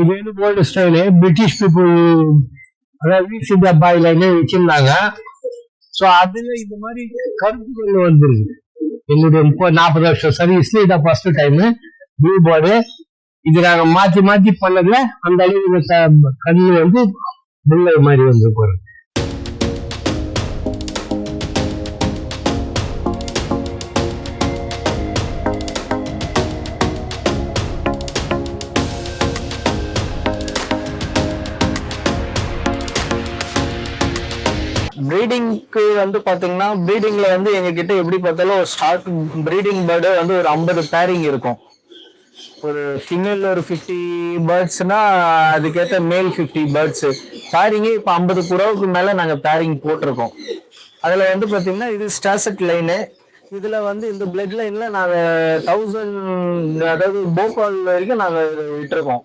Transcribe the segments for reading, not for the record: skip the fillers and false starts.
இது gold style British people அதாவது வீசிந்த பாயிலே வச்சிருந்தாங்க. ஸோ அதுல இந்த மாதிரி கருத்துக்கள் வந்துருக்கு. என்னுடைய 40 வருஷம் சர்வீஸ்ல இதான் ஃபர்ஸ்ட் டைம் ப்ளூ போர்டு. இது நாங்க மாத்தி மாத்தி பண்ணதுல அந்த அளவு கண்ணு வந்து முல்லை மாதிரி வந்து போறது. ப்ரீடிங்க்கு வந்து பாத்தீங்கன்னா ப்ரீடிங்ல வந்து எங்ககிட்ட எப்படி பார்த்தாலும் ஸ்டார்ட் ப்ரீடிங் பேர்டு வந்து ஒரு 50 பேரிங் இருக்கும். ஒரு ஃபீமேல் ஒரு 50 பேர்ட்ஸ்னா அதுக்கேற்ற மேல் 50 பேர்ட்ஸ் பேரிங்கே இப்போ 50 புறாவுக்கு மேல நாங்க பேரிங் போட்டிருக்கோம். அதுல வந்து பாத்தீங்கன்னா இது ஸ்டாசட் லைனு. இதுல வந்து இந்த பிளட் லைன்ல நாங்க 1000 அதாவது போபால் வரைக்கும் நாங்க விட்டுருக்கோம்.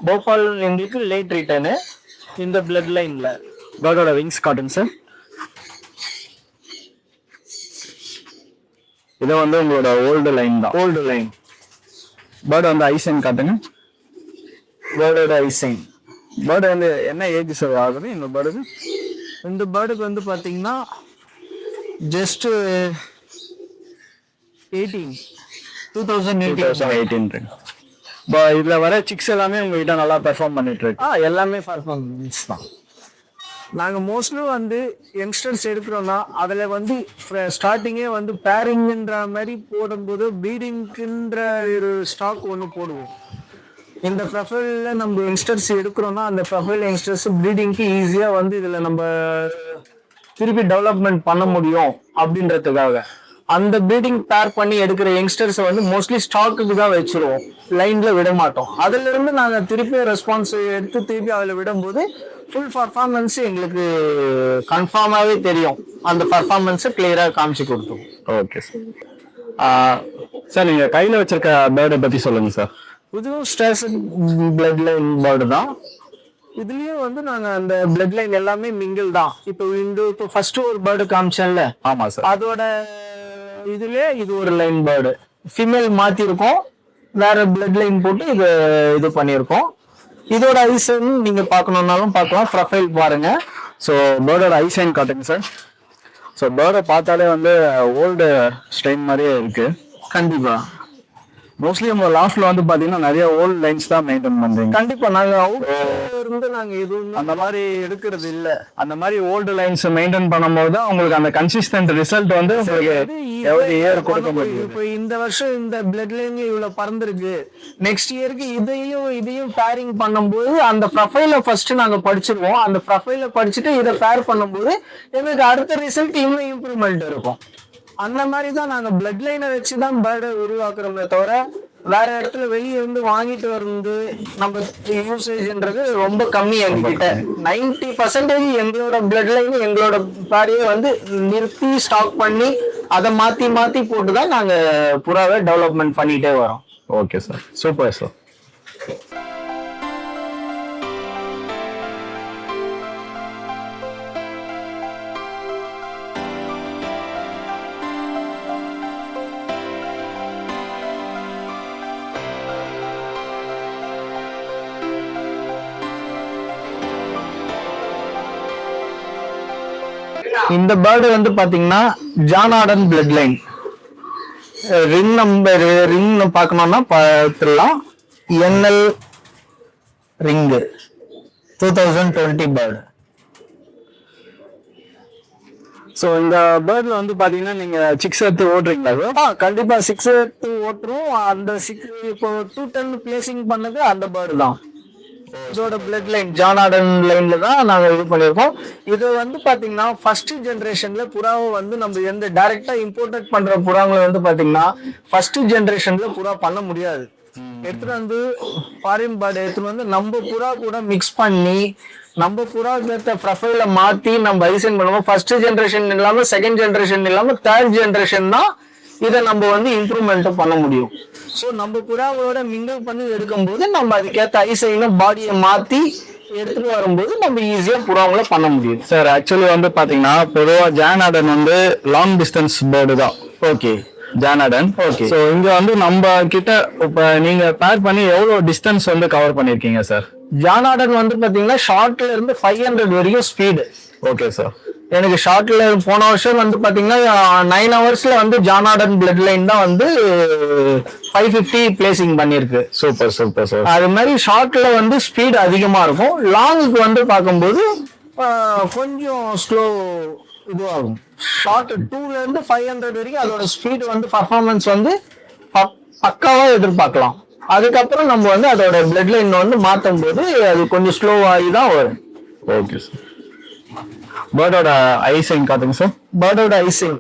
போபால் எங்களுக்கு லேட் ரிட்டர்னு இந்த பிளட் லைன்ல. பேர்டோட விங்ஸ் காட்டுங்க சார். இது வந்து உங்களோட ஓல்டு லைன் தான். Old line. பேர்டு வந்து ஐசைன் காட்டுங்க. பேர்டோட ஐசைன். பேர்டு வந்து என்ன ஏஜ் சார் ஆகுது இந்த பேர்டுக்கு? இந்த பேர்டுக்கு வந்து பாத்தீங்கன்னா ஜஸ்ட் 2018. இதுல வர சிக்ஸ் எல்லாமே உங்ககிட்ட நல்லா பெர்ஃபார்ம் பண்ணிட்டு இருக்கு. எல்லாமே பெர்ஃபார்மன்ஸ் தான். நாங்கள் மோஸ்ட்லி வந்து யங்ஸ்டர்ஸ் எடுக்கிறோம்னா அதில் வந்து ஸ்டார்டிங்கே வந்து பேரிங்ன்ற மாதிரி போடும்போது ப்ரீடிங்க்குன்ற ஒரு ஸ்டாக் ஒன்று போடுவோம். இந்த ப்ரொஃபைலில் நம்ம யங்ஸ்டர்ஸ் எடுக்கிறோம்னா அந்த ப்ரொஃபைல் யங்ஸ்டர்ஸ் ப்ரீடிங்க்கு ஈஸியாக வந்து இதில் நம்ம திருப்பி டெவலப்மெண்ட் பண்ண முடியும் அப்படின்றதுக்காக அந்த ப்ரீடிங் பேர் பண்ணி எடுக்கிற யங்ஸ்டர்ஸை வந்து மோஸ்ட்லி ஸ்டாக்குக்கு தான் வச்சிருவோம், லைனில் விட மாட்டோம். அதிலிருந்து நாங்கள் திருப்பி ரெஸ்பான்ஸ் எடுத்து திருப்பி அதில் விடும்போது ஃபுல் பர்ஃபார்மன்ஸ் எங்களுக்கு கன்ஃபார்மாகவே தெரியும். அந்த பர்ஃபார்மன்ஸை கிளியராக காமிச்சு கொடுத்தோம். Okay sir. சார் நீங்கள் கையில் வச்சிருக்க பேர்டை பற்றி சொல்லுங்கள் சார். இதுவும் ஸ்டேஷன் பிளட் லைன் பேர்டு தான். இதுலயும் வந்து நாங்க அந்த பிளட் லைன் எல்லாமே மிங்கிள் தான். இப்போ ஃபர்ஸ்ட் ஒரு பேர்டு காமிச்சேன்ல. ஆமா சார். அதோட இதுலயே இது ஒரு லைன் பேர்டு ஃபீமேல் மாத்திருக்கோம், வேற பிளட் லைன் போட்டு இது பண்ணியிருக்கோம். இதோட ஐசைன் நீங்க பார்க்கணும்னாலும் பார்க்கலாம். ப்ரொஃபைல் பாருங்க. ஸோ பேர்டோட ஐசைன் காட்டுங்க சார். ஸோ பேர்டை பார்த்தாலே வந்து ஓல்டு ஸ்டைன் மாதிரியே இருக்கு. கண்டிப்பா மோஸ்ட்லி உங்க லாஸ்ட்ல வந்து பாத்தீங்கன்னா நிறைய ஓல்ட் லைன்ஸ் தான் மெயின்டைன் பண்றீங்க. கண்டிப்பா நாங்க இருந்து நாங்க எதுவும் அந்த மாதிரி எடுக்கிறது இல்ல. அந்த மாதிரி ஓல்டு லைன்ஸ் மெயின்டைன் பண்ணும்போது தான் உங்களுக்கு அந்த கன்சிஸ்டன்ட் ரிசல்ட் வந்து உங்களுக்கு எவ்வளவு இயர் கொடுக்க முடியும். இப்போ இந்த வருஷம் இந்த பிளட் லைன் இவ்வளவு பறந்துருக்கு, நெக்ஸ்ட் இயருக்கு இதையும் பேரிங் பண்ணும்போது அந்த ப்ரொஃபைல ஃபர்ஸ்ட் நாங்க படிச்சிருவோம். அந்த ப்ரொஃபைல படிச்சுட்டு இதை பேர் பண்ணும்போது எங்களுக்கு அடுத்த ரிசல்ட் இன்னும் இம்ப்ரூவ்மெண்ட் இருக்கும். அந்த மாதிரி தான் நாங்க பிளட் லைனை வச்சு தான் பேர்டை உருவாக்குறோமே தவிர வேற இடத்துல வெளியே இருந்து வாங்கிட்டு வந்து நம்ம யூசேஜ்ன்றது ரொம்ப கம்மி. எங்ககிட்ட 90% எங்களோட பிளட் லைன் எங்களோட பேரையே வந்து நிறுத்தி ஸ்டாக் பண்ணி அதை மாத்தி மாத்தி போட்டு தான் நாங்க புறாவை டெவலப்மெண்ட் பண்ணிட்டே வரோம். Okay sir, super sir. இந்த பேர்டு வந்து பாத்தீங்கன்னா ஜானார்டன் பிளட் லைன். ரிங் பார்க்கணும்னா பார்த்துடலாம். NL ring 2020 bird. ஸோ இந்த பேர்டில் வந்து பார்த்தீங்கன்னா நீங்கள் 6 எடுத்து ஓட்டுறீங்களா? கண்டிப்பாக 6 எடுத்து ஓட்டுறோம். அந்த 6 இப்போ 210 பிளேசிங் பண்ணது அந்த பேர்டு தான். இதோட பிளட் லைன் ஜானார்டன் லைன்ல தான் நாங்கள் இது பண்ணியிருக்கோம். இது வந்து பார்த்தீங்கன்னா ஃபர்ஸ்ட் ஜென்ரேஷன்ல புறாவை வந்து நம்ம எந்த டைரக்டா இம்போர்ட் பண்ற புறாங்களை வந்து பார்த்தீங்கன்னா ஃபர்ஸ்ட் ஜென்ரேஷன்ல புறா பண்ண முடியாது. எடுத்துட்டு வந்து ஃபாரின் பேர்டு எடுத்துட்டு வந்து நம்ம புறா கூட மிக்ஸ் பண்ணி நம்ம புறாவுக்கு ஏற்ற ப்ரொஃபைல மாத்தி நம்ம ஐசன் பண்ணுவோம். ஃபர்ஸ்ட் ஜென்ரேஷன் இல்லாம செகண்ட் ஜென்ரேஷன் இல்லாம தேர்ட் ஜென்ரேஷன் தான் இதை நம்ம வந்து இம்ப்ரூவ்மெண்ட்டும் பண்ண முடியும். ஸோ நம்ம புறாவோட மிங்கிள் பண்ணி எடுக்கும்போது நம்ம அதுக்கேற்ற ஐசைனும் பாடியை மாற்றி எடுத்துட்டு வரும்போது நம்ம ஈஸியாக புறாவங்கள பண்ண முடியும். சார் ஆக்சுவலி வந்து பார்த்தீங்கன்னா பொதுவாக ஜானார்டன் வந்து லாங் டிஸ்டன்ஸ் பேர்டு தான். ஓகே, ஜானாடன். ஓகே. ஸோ இங்க வந்து நம்ம கிட்ட இப்ப நீங்க பேர் பண்ணி எவ்வளவு டிஸ்டன்ஸ் வந்து கவர் பண்ணிருக்கீங்க சார்? ஜானாடன் வந்து பாத்தீங்கன்னா ஷார்ட்ல இருந்து 500 வரைக்கும் ஸ்பீடு. Okay sir. எனக்கு ஷார்ட்ல போன வருஷம் வந்து பாத்தீங்கன்னா 9 ஹவர்ஸ்ல வந்து ஜானாடன் பிளட் லைன் தான் வந்து 550 பிளேசிங் பண்ணிருக்கு. Super super sir. அது மாதிரி ஷார்ட்ல வந்து ஸ்பீட் அதிகமா இருக்கும். லாங்குக்கு வந்து பார்க்கும்போது கொஞ்சம் ஸ்லோ இதுவாகும். ஷார்ட் 2ல இருந்து 500 வரைக்கும் அதோட ஸ்பீடு வந்து பர்ஃபார்மன்ஸ் வந்து பக்காவா எதிர்பார்க்கலாம். அதுக்கப்புறம் நம்ம வந்து அதோட பிளட் லைன் வந்து மாற்றும் போது அது கொஞ்சம் ஸ்லோ ஆகி தான் வரும். Okay sir. பேர்டோட ஐசிங் காட்டுங்க சார். பேர்டோட ஐசிங்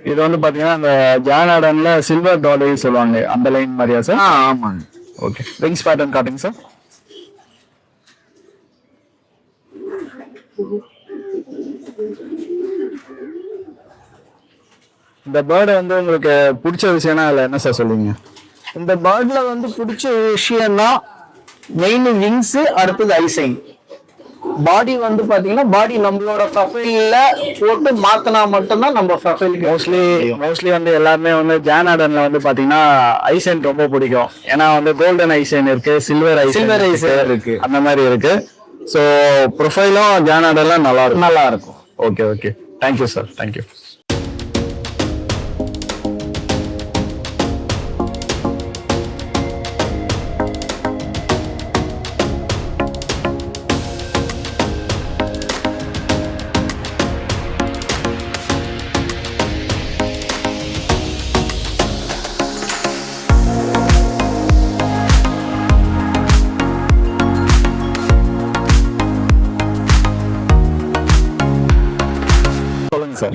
இது வந்து பாத்தீங்கன்னா அந்த ஜானாடன்ல சில்வர் டாலர் சொல்லுவாங்க அந்த லைன் மாதிரியா சார்? ஆமாங்க. ஓகே. விங்ஸ் பேட்டர்ன் காட்டுங்க சார். இந்த பேர்டு வந்து உங்களுக்கு பிடிச்ச விஷயம்னா அதுல என்ன சார் சொல்லுவீங்க? இந்த பேர்ட்ல வந்து பிடிச்ச விஷயம்னா மெயின் விங்ஸ், அடுத்தது ஐசைன். பாடி வந்து பாத்தீங்கன்னா பாடி நம்மளோட ப்ரொஃபைல்ல போட்டு மாத்தினா மட்டும்தான் நம்ம ப்ரொஃபைலுக்கு. மோஸ்ட்லி வந்து எல்லாருமே வந்து ஜானாடன்ல வந்து பாத்தீங்கன்னா ஐசைன் ரொம்ப பிடிக்கும். ஏன்னா வந்து கோல்டன் ஐசைன் இருக்கு, சில்வர் ஐசைன் இருக்கு, அந்த மாதிரி இருக்கு. ஸோ ப்ரொஃபைலும் ஜானாடன்ல நல்லா இருக்கும். Okay okay. Thank you sir. Thank you.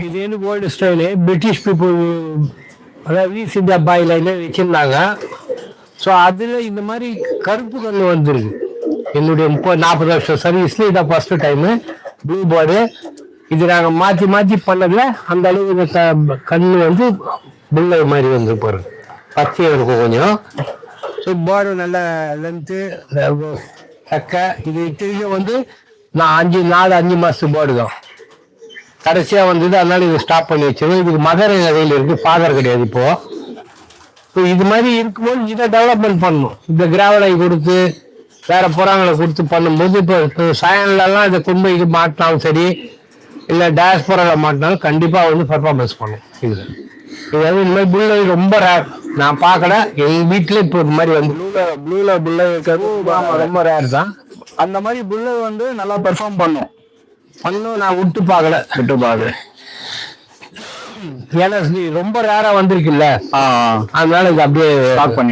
இது வந்து ஓல்டு ஸ்டைலு. பிரிட்டிஷ் பீப்புள் அதாவது ஈஸ்ட் இந்தியா பாய் லைன்ல வச்சிருந்தாங்க. ஸோ அதில் இந்த மாதிரி கருப்பு கண்ணு வந்துருக்கு. என்னுடைய 40 வருஷம் சர்வீஸ்ல இதான் ஃபர்ஸ்ட் டைமு ப்ளூ பேர்டு. இது நாங்கள் மாற்றி பண்ணதில் அந்த அளவு இந்த கண்ணு வந்து புல்லை மாதிரி வந்து பாருங்க, பச்சையாக இருக்கும் கொஞ்சம். ஸோ பேர்டு நல்ல லென்த்து சக்கை. இது திரும்ப வந்து நான் 5 மாதத்து பேர்டு தான் கடைசியா வந்தது. அதனால இதை ஸ்டாப் பண்ணி வச்சிருக்கோம். இதுக்கு மதர் கையில் இருக்கு, ஃபாதர் கிடையாது இப்போ. ஸோ இது மாதிரி இருக்கும்போது இதை டெவலப்மெண்ட் பண்ணணும். இந்த கிராவலை கொடுத்து வேற புறாங்களை கொடுத்து பண்ணும்போது இப்போ சயன்லலாம் இதை கொண்டு போய் இது மாட்டினாலும் சரி, இல்லை டேஸ்போராவில் மாட்டினாலும் கண்டிப்பாக வந்து பர்ஃபார்மன்ஸ் பண்ணும். இது வந்து இந்த மாதிரி புல்லை ரொம்ப ரேர் நான் பார்க்கல. எங்கள் வீட்டில் இப்போ இந்த மாதிரி வந்து ப்ளூல புல்லை இருக்கிறது ரொம்ப ரேர் தான். அந்த மாதிரி புல்லை வந்து நல்லா பெர்ஃபார்ம் பண்ணும். நான் விட்டு பார்க்கல. ஏன்னா ரொம்ப ரேரா வந்திருக்குல்ல, அதனால இது அப்படியே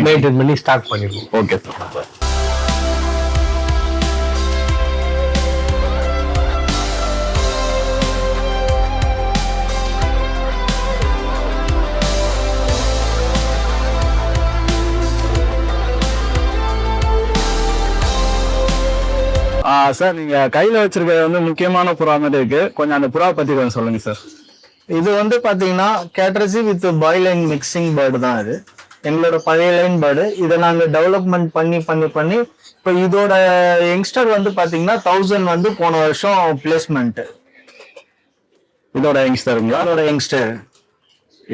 மெயின்டைன் பண்ணி ஸ்டார்ட் பண்ணிருக்கோம். Okay sir. சார் நீங்க கையில வச்சிருக்கிறது வந்து முக்கியமான புறா மாதிரி இருக்கு. கொஞ்சம் அந்த புறா பத்தி கொஞ்சம் சொல்லுங்க சார். இது வந்து பாத்தீங்கன்னா கேட்ரஸி வித் பாய் லைன் மிக்சிங் பேர்டு தான். இது எங்களோட பழைய லைன் பேர்டு. இதை நாங்க டெவலப்மெண்ட் பண்ணி இப்போ இதோட யங்ஸ்டர் வந்து பாத்தீங்கன்னா 1000 வந்து போன வருஷம் பிளேஸ்மெண்ட். இதோட யங்ஸ்டருங்களா? அதோட யங்ஸ்டர்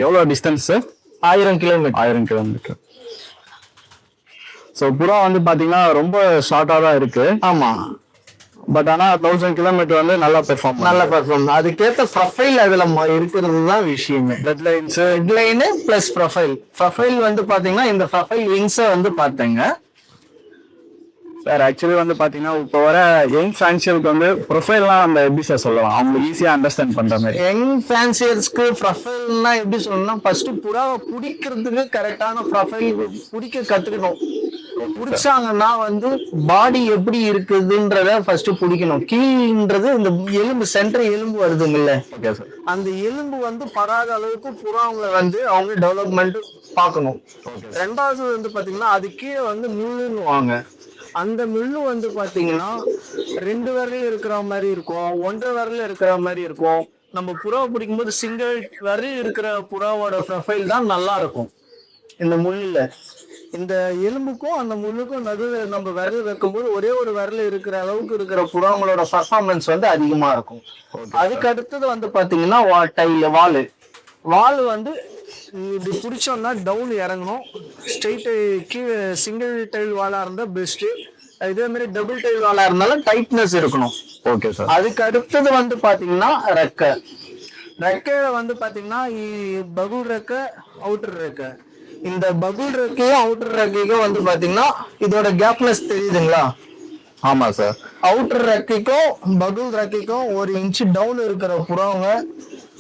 எவ்வளவு டிஸ்டன்ஸ் சார்? 1000 கிலோமீட்டர். ஸோ புறா வந்து பாத்தீங்கன்னா ரொம்ப ஷார்ட்டா தான் இருக்கு. ஆமா. பட் ஆனா 1000 கிலோமீட்டர் வந்து நல்லா பெர்ஃபார்ம். அதுக்கேற்ற ப்ரொஃபைல் அதுல இருக்கிறது தான் விஷயமே. டெட்லைன் பிளஸ் ப்ரொஃபைல் வந்து பாத்தீங்கன்னா இந்த ப்ரொஃபைல் விங்ஸை வந்து பார்த்தேங்க சார். ஆக்சுவலி வந்து பாத்தீங்கன்னா இப்போ வர யங் ஃபேன்சியருக்கு வந்து ப்ரொஃபைல்லாம் நம்ம எப்படி சார் சொல்லலாம், அவங்க ஈஸியா அண்டர்ஸ்டாண்ட் பண்ற மாதிரி? யங் ஃபேன்சியர்ஸ்க்கு ப்ரொஃபைல்னா எப்படி சொல்லணும்னா, ஃபர்ஸ்ட் புறாவை பிடிக்கிறதுக்கு கரெக்டான ப்ரொஃபைல் பிடிக்க கத்துக்கணும். பிடிச்சாங்கன்னா வந்து பாடி எப்படி இருக்குதுன்றத ஃபர்ஸ்ட் பிடிக்கணும். கீழ்ன்றது இந்த எலும்பு, சென்டர் எலும்பு வருதுங்கல்ல, அந்த எலும்பு வந்து படாத அளவுக்கு புறாங்களை வந்து அவங்க டெவலப்மெண்ட் பார்க்கணும். ரெண்டாவது வந்து பாத்தீங்கன்னா அது கீழே வந்து முள்ளுன்னு வாங்க. அந்த முள்ளு வந்து பாத்தீங்கன்னா 2 விரல் இருக்கிற மாதிரி இருக்கும், 1.5 விரல் இருக்கிற மாதிரி இருக்கும். நம்ம புறாவை பிடிக்கும் போது சிங்கிள் விரல் இருக்கிற புறாவோட ப்ரொஃபைல் தான் நல்லா இருக்கும். இந்த முள்ளுல இந்த எலும்புக்கும் அந்த முள்ளுக்கும் நடுவில் நம்ம விரல் வைக்கும்போது ஒரே ஒரு விரல் இருக்கிற அளவுக்கு இருக்கிற புறாங்களோட பர்ஃபார்மன்ஸ் வந்து அதிகமா இருக்கும். அதுக்கு அடுத்தது வந்து பாத்தீங்கன்னா வால் வந்து இப்படி பிடிச்சோம்னா டவுன் இறங்கணும். ஸ்ட்ரெயிட்டு கீழே சிங்கிள் டைல் வாலா இருந்தா பெஸ்ட். இதே மாதிரி டபுள் டைல் வாலா இருந்தாலும் டைட்னஸ் இருக்கணும். Okay sir. அதுக்கு அடுத்தது வந்து பாத்தீங்கன்னா ரெக்கையில வந்து பாத்தீங்கன்னா பகுல் ரெக்கை, அவுட்டர் ரெக்கை. இந்த பகுல் ரெக்கையும் அவுட்டர் ரெக்கைக்கும் வந்து பாத்தீங்கன்னா இதோட கேப்னஸ் தெரியுதுங்களா? ஆமா சார். அவுட்டர் ரெக்கைக்கும் பகுல் ரெக்கைக்கும் 1 இன்ச் டவுன் இருக்கிற புறாங்க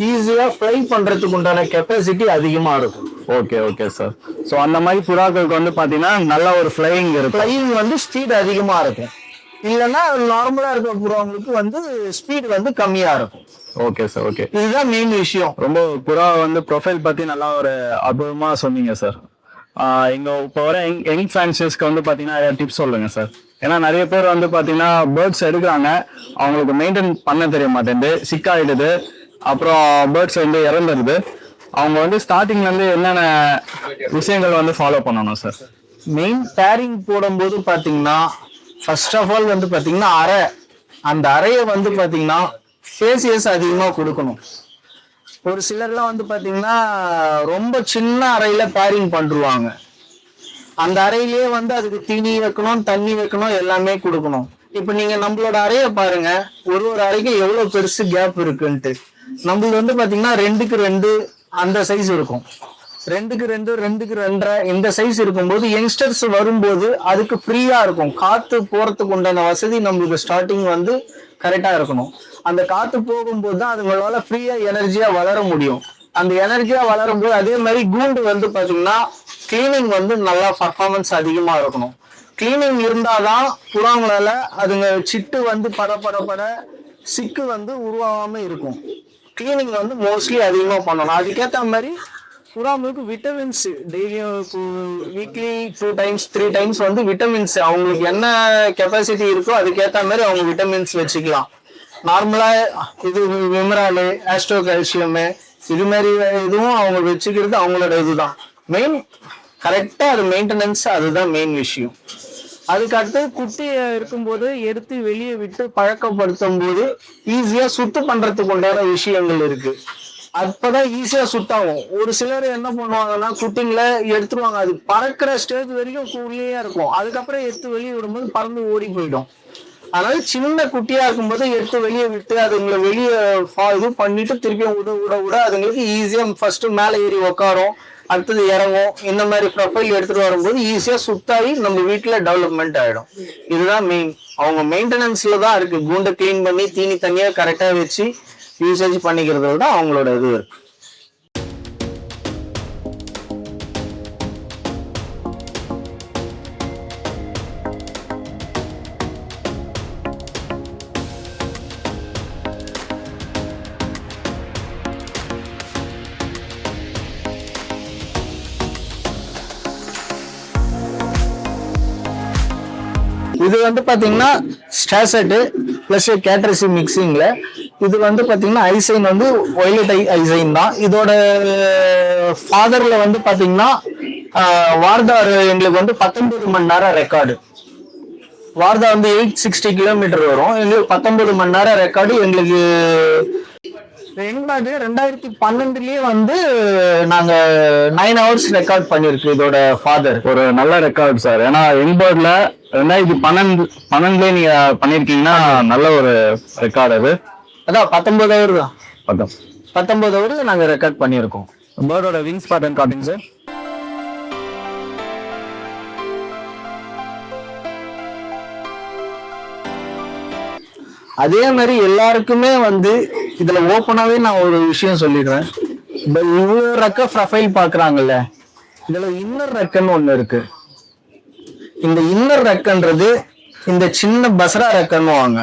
ஈஸியா ஃப்ளை பண்றதுக்கு உண்டான கெப்பாசிட்டி அதிகமா இருக்கும். Okay okay sir. ஸோ அந்த மாதிரி புறாக்களுக்கு வந்து பாத்தீங்கன்னா நல்ல ஒரு ஃப்ளையிங் இருக்கும். ஃப்ளையிங் வந்து ஸ்பீட் அதிகமா இருக்கும். இல்லைன்னா நார்மலா இருக்கிற புறாங்களுக்கு வந்து ஸ்பீட் வந்து கம்மியா இருக்கும். Okay sir. ஓகே, இதுதான் மெயின் விஷயம். ரொம்ப புறா வந்து ப்ரொஃபைல் பத்தி நல்லா ஒரு அற்புதமா சொன்னீங்க சார். இங்க இப்போ வர யங் ஃபேன்ஸஸ்க்கு வந்து பாத்தீங்கன்னா டிப்ஸ் சொல்லுங்க சார். ஏன்னா நிறைய பேர் வந்து பாத்தீங்கன்னா பேர்ட்ஸ் எடுக்கிறாங்க, அவங்களுக்கு மெயின்டைன் பண்ண தெரிய மாட்டேங்குது, சிக்காயிடுது, அப்புறம் பேர்ட்ஸ் வந்து இறந்துடுது. அவங்க வந்து ஸ்டார்டிங்ல இருந்து என்னென்ன விஷயங்கள் வந்து ஃபாலோ பண்ணணும் சார்? மெயின் பேரிங் போடும்போது பாத்தீங்கன்னா ஃபர்ஸ்ட் ஆஃப் ஆல் வந்து பாத்தீங்கன்னா அந்த அறையை வந்து பாத்தீங்கன்னா ஃபேசியஸ் அதிகமா கொடுக்கணும். ஒரு சிலர்லாம் வந்து பாத்தீங்கன்னா ரொம்ப சின்ன அறையில பேரிங் பண்ணிருவாங்க. அந்த அறையிலேயே வந்து அதுக்கு தீனி வைக்கணும், தண்ணி வைக்கணும், எல்லாமே கொடுக்கணும். இப்ப நீங்க நம்மளோட அறைய பாருங்க, ஒரு அறைக்கு எவ்வளவு பெருசு கேப் இருக்குன்ட்டு. நம்மளுக்கு வந்து பாத்தீங்கன்னா 2க்கு 2 அந்த சைஸ் இருக்கும். 2க்கு 2 2க்கு 2.5 இந்த சைஸ் இருக்கும்போது யங்ஸ்டர்ஸ் வரும்போது அதுக்கு ஃப்ரீயா இருக்கும். காத்து போறதுக்கு உண்டான வசதி நம்மளுக்கு ஸ்டார்டிங் வந்து கரெக்டா இருக்கணும். அந்த காத்து போகும்போது தான் அதுங்களால ஃப்ரீயா எனர்ஜியா வளர முடியும். அந்த எனர்ஜியா வளரும் போது அதே மாதிரி கூண்டு வந்து பாத்தீங்கன்னா கிளீனிங் வந்து நல்லா பர்ஃபார்மன்ஸ் அதிகமா இருக்கணும். கிளீனிங் இருந்தாதான் புறாங்களால அதுங்க சிட்டு வந்து பட சிக்கு வந்து உருவாகாம இருக்கும். கிளீனிங் வந்து மோஸ்ட்லி அதிகமா பண்ணணும். அதுக்கேற்ற மாதிரி புறாங்களுக்கு விட்டமின்ஸ் டெய்லியும் வீக்லி 2 times 3 times வந்து விட்டமின்ஸ் அவங்களுக்கு என்ன கெப்பாசிட்டி இருக்கோ அதுக்கேற்ற மாதிரி அவங்க விட்டமின்ஸ் வச்சுக்கலாம். நார்மலா இது விமராலு, ஆஸ்ட்ரோ கால்சியமு இது மாதிரி இதுவும் அவங்க வச்சுக்கிறது அவங்களோட இதுதான் மெயின். கரெக்டா அது மெயின்டெனன்ஸ், அதுதான் மெயின் விஷயம். அதுக்கு அடுத்து குட்டி இருக்கும்போது எடுத்து வெளியே விட்டு பழக்கப்படுத்தும் போது ஈஸியா சுத்து பண்றதுக்கு உண்டான விஷயங்கள் இருக்கு. அப்பதான் ஈஸியா சுத்தாகும். ஒரு சிலர் என்ன பண்ணுவாங்கன்னா குட்டிங்களை எடுத்துருவாங்க, அது பறக்கிற ஸ்டேஜ் வரைக்கும் கூலியா இருக்கும். அதுக்கப்புறம் எடுத்து வெளியே விடும்போது பறந்து ஓடி போயிடும். அதனால சின்ன குட்டியா இருக்கும்போது எடுத்து வெளியே விட்டு அதுங்களை வெளியே இது பண்ணிட்டு திருப்பியும் விட அதுங்களுக்கு ஈஸியா ஃபர்ஸ்ட் மேலே ஏறி உட்காரும், அடுத்தது இறங்கும். இந்த மாதிரி ப்ரொஃபைல் எடுத்துட்டு வரும்போது ஈஸியா சுத்தாகி நம்ம வீட்டுல டெவலப்மெண்ட் ஆயிடும். இதுதான் மெயின். அவங்க மெயின்டெனன்ஸ்ல தான் இருக்கு. கூண்டை கிளீன் பண்ணி தீனி தனியா கரெக்டா வச்சு யூசேஜ் பண்ணிக்கிறத விட அவங்களோட இது இருக்கு. இது வந்து பாத்தீங்கன்னா ஸ்டாசெட் பிளஸ் கேட்ரசி மிக்சிங்ல இது வந்து பாத்தீங்கன்னா ஐசைன் வந்து ஒய்லட் ஐசைன் தான். இதோட ஃபாதர்ல வந்து பாத்தீங்கன்னா வார்தா எங்களுக்கு வந்து 19 மணி நேரம் ரெக்கார்டு. வார்தா வந்து 860 கிலோமீட்டர் வரும். எங்களுக்கு 19 மணி நேரம் ரெக்கார்டு. எங்களுக்கு 2012லயே வந்து நாங்க 9 hours ரெக்கார்ட் பண்ணிருக்கு இதோட ஃபாதர். ஒரு நல்ல ரெக்கார்ட் சார். ஏன்னா எங்பர்ட்ல 2012 நீங்க பண்ணிருக்கீங்கன்னா நல்ல ஒரு ரெக்கார்டு. அது அதான் 19 hour தான். 19 hour நாங்க ரெக்கார்ட் பண்ணியிருக்கோம். பேர்டோட விங்ஸ் பேட்டர்ன் காட்டுங்க சார். அதே மாதிரி எல்லாருக்குமே வந்து இதுல ஓப்பனாவே நான் ஒரு விஷயம் சொல்லிடுறேன். இவ்வளவு ரெக்க ப்ரொஃபைல் பாக்குறாங்கல்ல, இதுல இன்னர் ரெக்கன்னு ஒண்ணு இருக்கு. இந்த இன்னர் ரெக்கன்றது இந்த சின்ன பசரா ரெக்கன்னு வாங்க.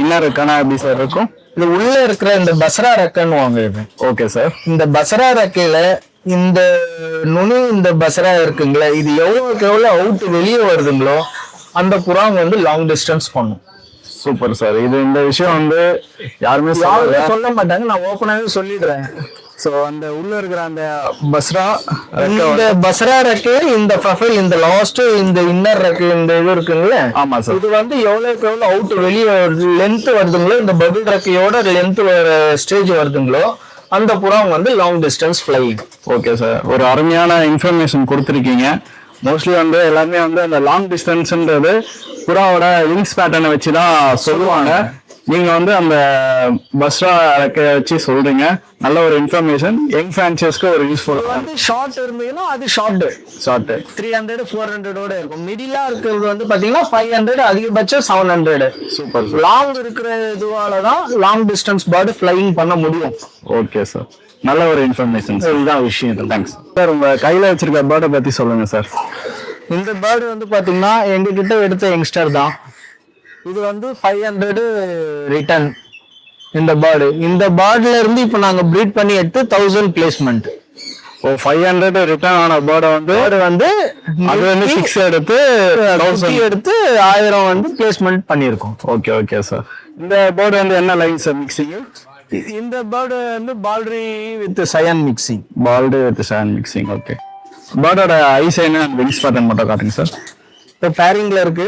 இன்னர் ரெக்கனா எப்படி சார் இருக்கும்? இது உள்ள இருக்கிற இந்த பசரா ரெக்கன்னு வாங்க. இது ஓகே சார். இந்த பசரா ரெக்கையில இந்த நுனி இந்த பசரா இருக்குங்களா, இது எவ்வளவுக்கு எவ்வளவு அவுட் வெளியே வருதுங்களோ அந்த புறாங்க வந்து லாங் டிஸ்டன்ஸ் பண்ணும். Super sir. இது இந்த விஷயம் வந்து யாருமே சொல்ல மாட்டாங்க, நான் ஓப்பனாவே சொல்லிடுறேன். ஸோ அந்த உள்ள இருக்கிற அந்த பஸ்ரா இந்த பஸ்ரா ரெக்கு, இந்த ப்ரொஃபைல், இந்த லாஸ்ட், இந்த இன்னர் ரெக்கு, இந்த இது இருக்குங்களே. ஆமா சார். இது வந்து எவ்வளவுக்கு எவ்வளவு அவுட் வெளியே லென்த் வருதுங்களோ, இந்த பபிள் ரெக்கையோட லென்த் ஸ்டேஜ் வருதுங்களோ, அந்த புறம் வந்து long distance flying. Okay sir, ஒரு அருமையான இன்ஃபர்மேஷன் கொடுத்துருக்கீங்க. மோஸ்ட்லி வந்து எல்லாருமே வந்து அந்த லாங் டிஸ்டன்ஸ்ன்றது புறாவோட விங்ஸ் பேட்டர்னை வச்சு தான் சொல்லுவாங்க. நீங்க வந்து அந்த பஸ்ரா வச்சு சொல்றீங்க. நல்ல ஒரு இன்ஃபர்மேஷன், யங் ஃபேன்சியஸ்க்கு ஒரு யூஸ்ஃபுல். வந்து ஷார்ட் இருந்தீங்கன்னா அது ஷார்ட் 300 400 இருக்கும். மிடிலா இருக்கிறது வந்து பாத்தீங்கன்னா 500, அதிகபட்சம் 700. சூப்பர். லாங் இருக்கிற இதுவாலதான் லாங் டிஸ்டன்ஸ் பேர்டு ஃபிளைங் பண்ண முடியும். ஓகே சார், நல்ல ஒரு இன்ஃபர்மேஷன். இதுதான் விஷயம். Thanks sir. உங்க கையில வச்சிருக்க பேர்டை பத்தி சொல்லுங்க சார். இந்த பேர்டு வந்து பாத்தீங்கன்னா எங்க கிட்ட எடுத்த யங்ஸ்டர் தான். இது வந்து 500 ரிட்டர்ன். இந்த பேர்டுல இருந்து இப்ப நாங்க ப்ரீட் பண்ணி எடுத்து 1000 பிளேஸ்மெண்ட். 500 ரிட்டர்ன் ஆன பேர்டை வந்து அது வந்து 6 எடுத்து 1000 வந்து பிளேஸ்மெண்ட் பண்ணியிருக்கோம். Okay sir. இந்த பேர்டு வந்து என்ன லைன் சார் மிக்சிங்? இந்த பேர்டு வந்து பால்ட்ரி வித் சயன் மிக்சிங். ஓகே. பேர்டோட eye sign and wings pattern மட்டும் காட்டுங்க சார். இப்போ பேரிங்ல இருக்கு.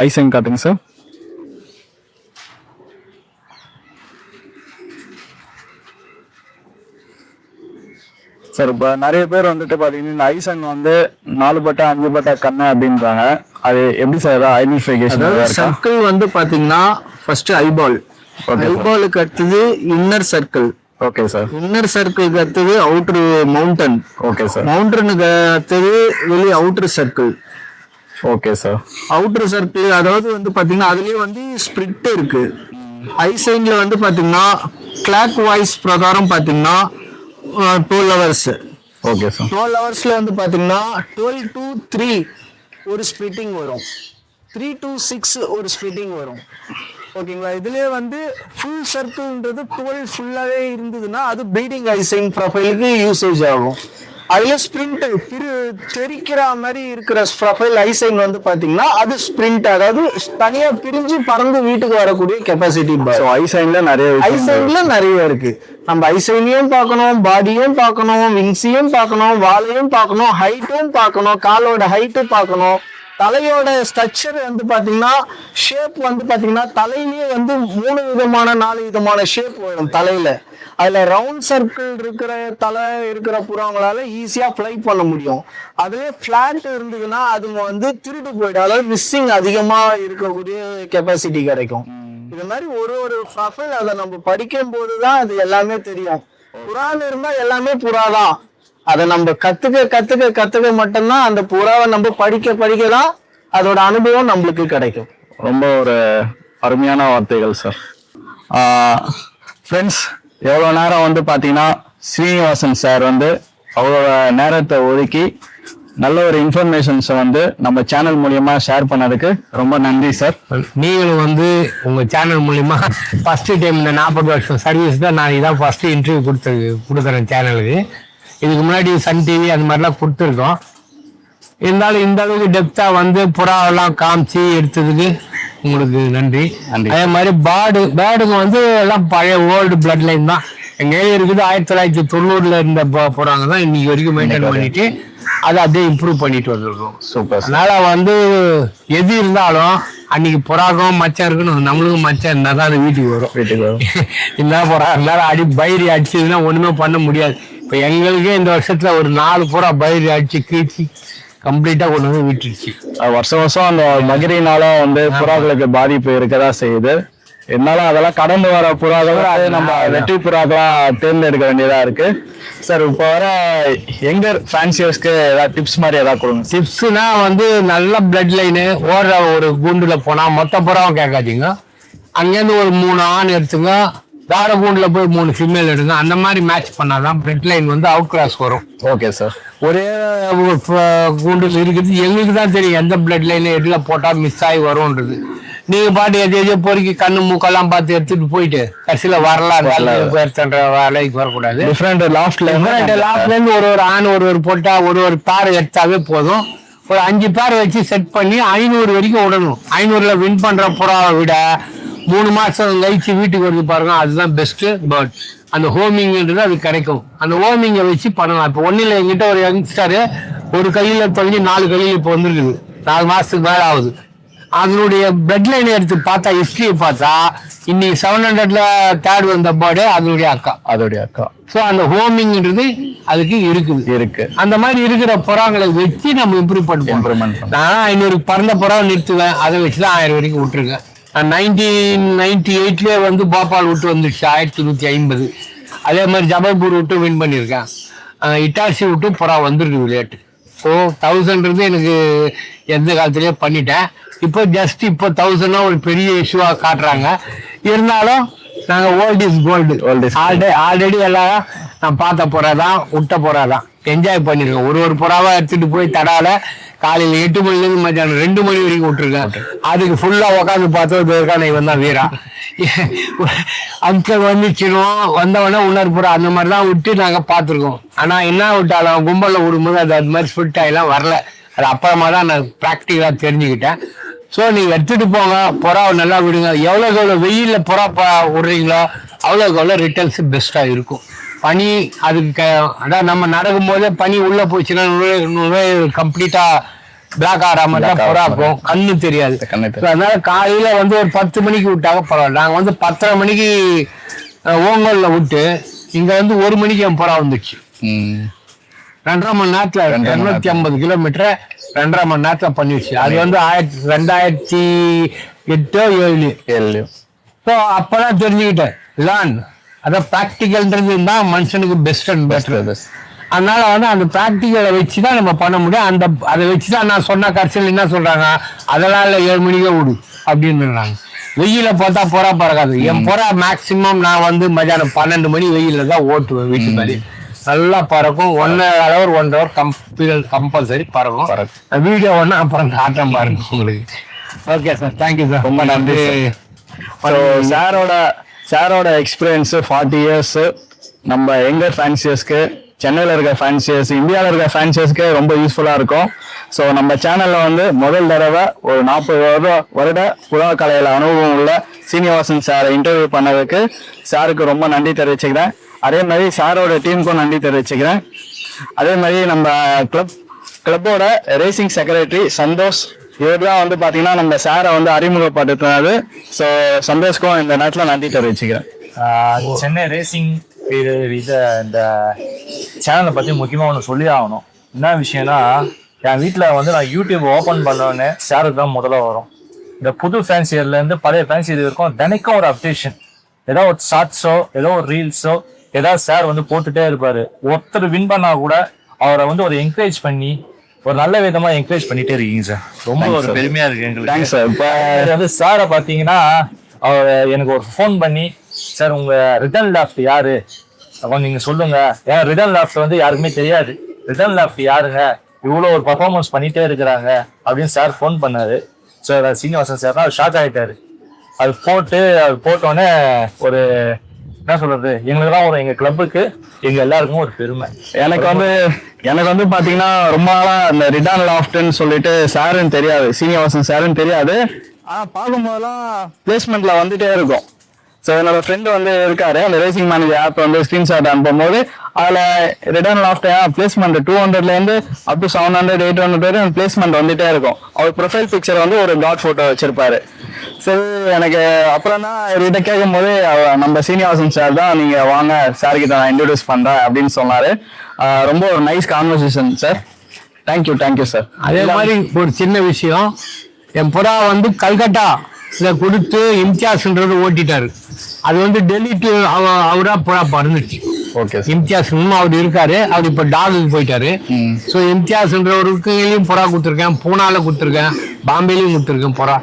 ஐ சைன் காட்டுங்க சார். சார் இப்போ நிறைய பேர் வந்துட்டு பாத்தீங்கன்னா இந்த ஐசன் வந்து 4 பட்டா 5 பட்டா கண்ணு அப்படின்றாங்க. அது எப்படி சார் ஏதாவது ஐடென்டிஃபிகேஷன்? சர்க்கிள் வந்து பாத்தீங்கன்னா ஃபர்ஸ்ட் ஐபால், ஐபாலுக்கு அடுத்தது inner circle. Okay sir. Inner சர்க்கிளுக்கு அடுத்தது அவுட்டர் மவுண்டன். Okay sir. மவுண்டனுக்கு அடுத்தது வெளியே outer circle. Okay sir. Outer circle அதாவது வந்து பாத்தீங்கன்னா அதுலயே வந்து ஸ்பிரிட் இருக்கு. ஐ சைன்ல வந்து பாத்தீங்கன்னா கிளாக் வாய்ஸ் பிரகாரம் பாத்தீங்கன்னா 12 hours. Okay sir. 12 hours வந்து பாத்தீங்கன்னா 12 to 3 ஒரு ஸ்பிளிட்டிங் வரும், 3 to 6 ஒரு ஸ்பிளிட்டிங் வரும். ஓகேங்களா? இதுலயே வந்து ஃபுல் சர்க்கிள்ன்றது 12 ஃபுல்லாவே இருந்ததுன்னா அது ப்ரீடிங் ஐசைன் ப்ரொஃபைலுக்கு யூசேஜ் ஆகும். அதுல ஸ்பிரிண்ட் தெரிக்கிற மாதிரி இருக்கிற ப்ரொஃபைல் ஐசைன் வந்து பாத்தீங்கன்னா அது ஸ்பிரிண்ட், அதாவது தனியா பிரிஞ்சு பறந்து வீட்டுக்கு வரக்கூடிய கெப்பாசிட்டி. ஐசைன்ல நிறைய இருக்கு. நம்ம ஐசைனையும் பார்க்கணும், பாடியும் பார்க்கணும், விங்ஸையும் பார்க்கணும், வாலையும் பார்க்கணும், ஹைட்டும் பார்க்கணும், காலோட ஹைட்டு பார்க்கணும், தலையோட ஸ்ட்ரக்சர் வந்து பாத்தீங்கன்னா ஷேப் வந்து பாத்தீங்கன்னா தலையிலேயே வந்து 3 விதமான 4 விதமான ஷேப் வரும் தலையில. அதுல ரவுண்ட் சர்க்கிள் இருக்கிற தலை இருக்கிற புறாங்களால ஈஸியா ஃப்ளை பண்ண முடியும். அதுவே பிளாட் இருந்ததுன்னா அது வந்து திருட்டு போயிடும், அதாவது மிஸ்ஸிங் அதிகமா இருக்கக்கூடிய கெப்பாசிட்டி கிடைக்கும். இது மாதிரி ஒரு ப்ரொஃபைல் அதை நம்ம படிக்கும் போதுதான் அது எல்லாமே தெரியும். புறான்னு இருந்தா எல்லாமே புறாதான். அதை நம்ம கத்துக்க மட்டும்தான் அந்த புறாவை நம்ம படிக்கதான் அதோட அனுபவம் நம்மளுக்கு கிடைக்கும். ரொம்ப ஒரு அருமையான வார்த்தைகள் சார். ஃப்ரெண்ட்ஸ், எவ்வளோ நேரம் வந்து பார்த்தீங்கன்னா ஸ்ரீனிவாசன் சார் வந்து அவரோட நேரத்தை ஒதுக்கி நல்ல ஒரு இன்ஃபர்மேஷன்ஸை வந்து நம்ம சேனல் மூலியமா ஷேர் பண்ணதுக்கு ரொம்ப நன்றி சார். நீங்களும் வந்து உங்க சேனல் மூலியமா ஃபர்ஸ்ட் டைம் இந்த 40 வருஷம் சர்வீஸ் தான் நான் இதான் ஃபர்ஸ்ட் இன்டர்வியூ கொடுக்குறேன் சேனலுக்கு. இதுக்கு முன்னாடி சன் டிவி அந்த மாதிரிலாம் கொடுத்துருக்கோம். இருந்தாலும் இந்த அளவுக்கு டெப்தா வந்து புறாவெல்லாம் காமிச்சு எடுத்ததுக்கு உங்களுக்கு நன்றி. அதே மாதிரி பேர்டுங்க வந்து எல்லாம் பழைய ஓல்டு பிளட் லைன் தான். எங்க இருக்குது 1990 இருந்த புறாங்க தான் இன்னைக்கு வரைக்கும் மெயின்டைன் பண்ணிட்டு அதை அப்படியே இம்ப்ரூவ் பண்ணிட்டு வந்திருக்கோம். சூப்பர். அதனால வந்து எது இருந்தாலும் அன்னைக்கு புறாக்கும் மச்சம் இருக்கணும், நம்மளுக்கும் மச்சம் இருந்தா தான் அது வீட்டுக்கு வரும். இந்த புறா இருந்தாலும் பயிரி அடிச்சதுன்னா ஒண்ணுமே பண்ண முடியாது. இப்ப எங்களுக்கே இந்த வருஷத்துல ஒரு 4 புறா பயிரி அடிச்சு கீழ்ச்சி கம்ப்ளீட்டா கொண்டு வந்து விட்டுருச்சு. வருஷம் அந்த மகிழினால வந்து புறாக்களுக்கு பாதிப்பு இருக்கதா செய்யுது. இருந்தாலும் அதெல்லாம் கடந்து வர புறாக்கள் நம்ம வெற்றி புறாக்களா தேர்ந்தெடுக்க வேண்டியதா இருக்கு. சார், இப்போ வர யங்கர் ஃபேன்சியர்ஸ்க்கு ஏதாவது டிப்ஸ் மாதிரி ஏதாவது கொடுங்க. டிப்ஸ்னா வந்து நல்ல பிளட் லைனு ஓடுற ஒரு கூண்டுல போனா மொத்த புறாவும் கேட்காதீங்க. அங்கேருந்து ஒரு 3 ஆண் எடுத்துங்க, வேற கூண்டுல போய் 3 ஃபீமேல் எடுங்க. அந்த மாதிரி மேட்ச் பண்ணாதான் பிளட் லைன் வந்து அவுட் கிளாஸ் வரும். Okay sir. ஒரே கூண்டுல இருக்குது, எங்களுக்கு தான் தெரியும் எந்த பிளட் லைன் எதுல போட்டா மிஸ் ஆகி வரும்ன்றது. நீங்க பாட்டு எதையோ பொறுக்கி கண்ணு மூக்கெல்லாம் பார்த்து எடுத்துட்டு போயிட்டு கடைசியில வரலாறு வேலைக்கு வரக்கூடாது. டிஃப்ரெண்ட் லாஃப்ட்ல இருந்து ஒரு ஆண் ஒரு போட்டா ஒரு தாரை எடுத்தாவே போதும். ஒரு 5 பேர் வச்சு செட் பண்ணி 500 வரைக்கும் விடணும். 500ல வின் பண்ற புறாவை விட 3 மாசம் கழிச்சு வீட்டுக்கு வருது பாருங்க, அதுதான் பெஸ்ட். பட் அந்த ஹோமிங்ன்றது அது கிடைக்கும். அந்த ஹோமிங்கை வச்சு பண்ணலாம். இப்போ ஒன்னும் இல்லை, எங்கிட்ட ஒரு யங்ஸ்டரு ஒரு கையில தொலைஞ்சு 4 கையில் இப்போ வந்துருக்குது. 4 மாசத்துக்கு மேல ஆகுது. அதனுடைய பிளட் லைன் எடுத்து பார்த்தா, ஹிஸ்டரியை பார்த்தா, இன்னைக்கு 700ல தேர்ட் வந்த பேர்டு அதனுடைய அக்கா. ஸோ அந்த ஹோமிங்ன்றது அதுக்கு இருக்கு. அந்த மாதிரி இருக்கிற புறாங்களை வச்சு நம்ம இம்ப்ரூவ் பண்ணுவோம். நான் 500 பறந்த புறாவை நிறுத்துவேன், அதை வச்சுதான் 1000 வரைக்கும் விட்டுருக்கேன். 1998 வந்து போபால் விட்டு வந்துடுச்சு 1150. அதே மாதிரி ஜபல்பூர் விட்டு வின் பண்ணியிருக்கேன். இட்டாசி விட்டு புறா வந்துருக்கு லேட்டு. ஸோ 1000ன்றது எனக்கு எந்த காலத்துலேயே பண்ணிட்டேன். இப்போ ஜஸ்ட் இப்போ 1000 ஒரு பெரிய இஷ்யூவா காட்டுறாங்க. இருந்தாலும் நாங்கள் ஓல்ட் இஸ் கோல்டு. ஆல்ரெடி எல்லாம் நான் பார்த்த புறாதான், விட்ட புறாதான் என்ஜாய் பண்ணியிருக்கேன். ஒரு புறாவா எடுத்துட்டு போய் தடால காலையில் 8 மணிலேருந்து மத்தியானம் 2 மணி வரைக்கும் விட்டுருக்கேன். அதுக்கு ஃபுல்லா உட்காந்து பார்த்ததுக்கான இவன் தான் வீரா. அங்க வந்துச்சிடும் வந்தவொடனே உணர்ப்புறா அந்த மாதிரி தான் விட்டு நாங்கள் பார்த்துருக்கோம். ஆனால் என்ன விட்டாலும் கும்பலில் விடும்போது அது மாதிரி ஸ்பிட் ஆகிலாம் வரல. அது அப்புறமா தான் நான் ப்ராக்டிக்கலாக தெரிஞ்சுக்கிட்டேன். ஸோ நீங்கள் எடுத்துகிட்டு போங்க, புறாவை நல்லா விடுங்க. எவ்வளோக்கு எவ்வளோ வெயிலில் புறா விடுறீங்களோ அவ்வளோக்கு எவ்வளோ ரிட்டர்ன்ஸு பெஸ்ட்டாக இருக்கும். பனி அதுக்கு அதான் நம்ம நடக்கும் போதே பனி உள்ளே போச்சுன்னா கம்ப்ளீட்டாக பிளாக் ஆகிற மாதிரி தான் புறா இருக்கும், கண்ணு தெரியாது. அதனால காலையில் வந்து ஒரு 10 மணிக்கு விட்டாங்க பரவாயில்ல. நாங்கள் வந்து 10:30 மணிக்கு ஓங்கல்ல விட்டு இங்கே வந்து 1 மணிக்கு என் புறா வந்துச்சு. 2.5 மணி நேரத்தில் 250 கிலோமீட்டரை 2.5 மணி நேரத்தில் பண்ணிடுச்சு. அது வந்து 2008-7. ஸோ அப்போதான் தெரிஞ்சுக்கிட்டேன் லேர்ன். அதான் ப்ராக்டிக்கல்ன்றது தான் மனுஷனுக்கு பெஸ்ட் அண்ட் பெட்டர். அதனால வந்து அந்த ப்ராக்டிக்கலை வச்சு தான் நம்ம பண்ண முடியும். அதை வச்சு தான் நான் சொன்ன கடைசியில் என்ன சொல்றாங்க, அதெல்லாம் இல்லை 7 மணிக்கே விடு அப்படின்னுறாங்க. வெயில பார்த்தா புறா பறக்காது. என் புறா மேக்சிமம் நான் வந்து மதியானம் 12 மணி வெயில தான் ஓட்டுவேன். வீட்டு மாதிரி நல்லா பறக்கும். 1.5 hour கம்பல்சரி பறக்கும். வீடியோ ஒன்று அப்புறம் காட்டுறேன் பாருங்க உங்களுக்கு. ஓகே சார், தேங்க்யூ சார், ரொம்ப நன்றி. சாரோட எக்ஸ்பீரியன்ஸ் 40 years நம்ம எங்க ஃபேன்சியர்ஸ்க்கு, சென்னையில் இருக்க ஃபேன்சியர்ஸ், இந்தியாவில் இருக்க ஃபேன்சியர்ஸ்க்கு ரொம்ப யூஸ்ஃபுல்லாக இருக்கும். ஸோ நம்ம சேனலில் வந்து முதல் தடவை ஒரு 40 வருட புறா கலையில் அனுபவம் உள்ள சீனிவாசன் சாரை இன்டர்வியூ பண்ணதுக்கு சாருக்கு ரொம்ப நன்றி தெரிவிச்சுக்கிறேன். அதே மாதிரி சாரோட டீமுக்கும் நன்றி தெரிவிச்சுக்கிறேன். அதே மாதிரி நம்ம கிளப்போட ரேசிங் செக்ரட்டரி சந்தோஷ், இவர் தான் வந்து பார்த்தீங்கன்னா நம்ம சாரை வந்து அறிமுகப்படுத்தினது. ஸோ சந்தோஷ்க்கும் இந்த நேரத்தில் நன்றி தெரிவிச்சுக்கிறேன். சென்னை ரேசிங் இந்த சேனலை பற்றி முக்கியமாக ஒன்று சொல்லி ஆகணும். என்ன விஷயம்னா, என் வீட்டில் வந்து நான் யூடியூப் ஓப்பன் பண்ணோன்னே சாருக்கு தான் முதல்ல வரும். இந்த புது ஃபேன்சியர்லேருந்து பழைய ஃபேன்சியர் இருக்கும், தினைக்கும் ஒரு அப்டேஷன், ஏதோ ஒரு ஷார்ட்ஸோ ஏதோ ஒரு ரீல்ஸோ ஏதாவது சார் வந்து போட்டுகிட்டே இருப்பார். ஒருத்தர் வின் பண்ணால் கூட அவரை வந்து ஒரு என்கரேஜ் பண்ணி ஒரு நல்ல விதமா என்கரேஜ் பண்ணிட்டே இருக்கீங்க சார். ரொம்ப ஒரு பெருமையா இருக்கு எங்களுக்கு சார். இப்போ வந்து சாரை பார்த்தீங்கன்னா அவர் எனக்கு ஒரு ஃபோன் பண்ணி, சார் உங்க ரிட்டர்ன் லாஃப்ட் யாரு அப்போ நீங்க சொல்லுங்க, ஏன்னா ரிட்டர்ன் லாஃப்ட் வந்து யாருக்குமே தெரியாது. ரிட்டர்ன் லாஃப்ட் யாருங்க, இவ்வளோ ஒரு பர்ஃபார்மன்ஸ் பண்ணிட்டே இருக்கிறாங்க அப்படின்னு சார் ஃபோன் பண்ணாரு. சார் சீனிவாசன் சார் அவர் ஷாக் ஆகிட்டாரு. அது போட்டோன்னே ஒரு என்ன சொல்றது, எங்களுக்குலாம் ஒரு எங்க கிளப்புக்கு எங்க எல்லாருக்கும் ஒரு பெருமை. எனக்கு வந்து பாத்தீங்கன்னா ரொம்ப நாளா அந்த ரிட்டர்ன் லாஃப்ட்னு சொல்லிட்டு சாருன்னு தெரியாது, சீனிவாசன் சாருன்னு தெரியாது. ஆனா பார்க்கும்போதெல்லாம் பிளேஸ்மெண்ட்ல வந்துட்டே இருக்கும். ஸோ என்னோட ஃப்ரெண்டு வந்து இருக்காரு, அந்த ரேசிங் மேனேஜர் ஆப் வந்து ஸ்கிரீன்ஷாட் அனுப்பும்போது அதில் ரிட்டர்ன் லாஃப்ட் பிளேஸ்மெண்ட் 200லேருந்து அப் டு 700 800 வரைக்கும் பிளேஸ்மெண்ட் வந்துட்டே இருக்கும். அவர் ப்ரொஃபைல் பிக்சர் வந்து ஒரு காட் ஃபோட்டோ வச்சிருப்பாரு. சரி, எனக்கு அப்புறம் தான் இவர்கிட்ட கேட்கும் போது நம்ம சீனிவாசன் சார் தான், நீங்கள் வாங்க சார்கிட்ட நான் இன்ட்ரடியூஸ் பண்ணுறேன் அப்படின்னு சொன்னார். ரொம்ப ஒரு nice conversation sir. Thank you sir. அதே மாதிரி ஒரு சின்ன விஷயம், என் புறா வந்து கல்கட்டா இதை கொடுத்து இம்தியாஸ்ன்றது ஓட்டிட்டாரு. அது வந்து டெல்லி டு அவரா புறா பறந்துச்சு. ஓகே, இம்தியாஸ் இன்னும் அவர் இருக்காரு, அவர் இப்போ டாகுக்கு போயிட்டாரு. ஸோ இம்தியாஸ்ன்றவருக்கு புறா கொடுத்துருக்கேன், பூனால கொடுத்துருக்கேன், பாம்பேலையும் கொடுத்துருக்கேன் புறா.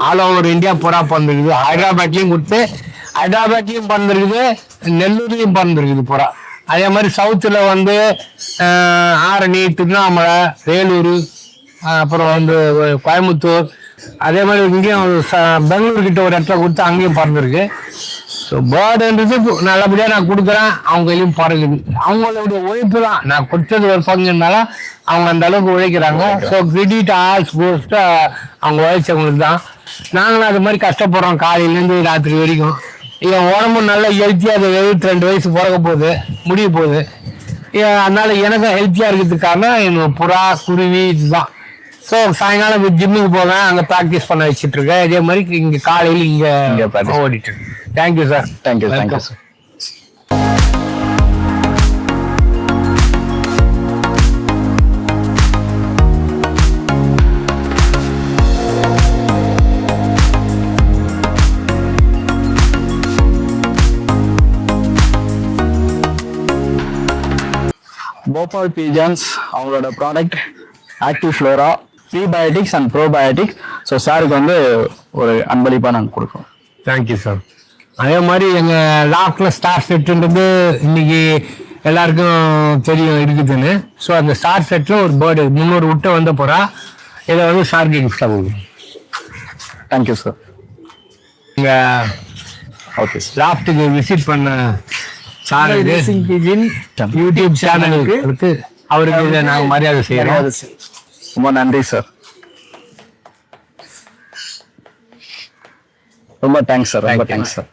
ஆல் ஓவர் இந்தியா புறா பறந்துருக்குது. ஹைதராபாத்லையும் கொடுத்து, ஹைதராபாத்லையும் பறந்துருக்குது, நெல்லூர்லையும் பறந்துருக்குது புறா. அதே மாதிரி சவுத்தில் வந்து ஆரணி, திருவண்ணாமலை, வேலூர், அப்புறம் வந்து கோயம்புத்தூர், அதே மாதிரி இங்கேயும் பெங்களூர் கிட்ட ஒரு இடத்துல கொடுத்து அங்கேயும் பறந்துருக்கு. ஸோ ஸோ பேர்டுன்றது நல்லபடியா நான் கொடுக்குறேன், அவங்க கையிலும் பறகுது. அவங்களுடைய உழைப்பு தான், நான் கொடுத்தது ஒரு பங்குனாலும் அவங்க அந்த அளவுக்கு உழைக்கிறாங்க. ஸோ கிரெடிட் ஆல்ஸ் கோஸ்ட் அவங்க உழைச்சவங்களுக்கு தான். நாங்களும் அது மாதிரி கஷ்டப்படுறோம் காலையிலேருந்து ராத்திரி வரைக்கும். என் உடம்பு நல்லா ஹெல்த்தியாக, அது 72 வயசு பிறக்க போகுது, முடிய போகுது. அதனால எனக்கும் ஹெல்த்தியாக இருக்கிறதுக்கு காரணம் என்னோட புறா, குருவி இதுதான். ஸோ சாயங்காலம் ஜிம்முக்கு போவேன், அங்கே ப்ராக்டிஸ் பண்ண வச்சுட்டு இருக்கேன். இதே மாதிரி இங்கே காலையில் இங்கே ஓடிட்டு இருக்கேன். Thank you sir. Thank you sir. Bhopal பீஜன்ஸ் அவங்களோட product active flora, prebiotics and probiotics. So சாருக்கு வந்து ஒரு அன்பளிப்பாக நாங்கள் கொடுக்குறோம். Thank you sir. அதே மாதிரி எங்கள் லாஃப்டில் ஸ்டார் செட்டுன்றது இன்னைக்கு எல்லாருக்கும் தெரியும் இருக்குதுன்னு. ஸோ அந்த ஸ்டார் செட்டில் ஒரு பேர்டு 300 விட்ட வந்த போகிறா, இதை வந்து சாருக்கு கிஃப்டாக கொடுக்கும். Thank you sir. எங்கள் ஓகே சார். லாஃப்ட்டுக்கு விசிட் பண்ண சாருக்கு யூடியூப் சேனலுக்கு அவருக்கு இதை நாங்கள் மரியாதை செய்கிறோம். ரொம்ப நன்றி சார். ரொம்ப தேங்க்ஸ் சார். ரொம்ப தேங்க்ஸ் சார்.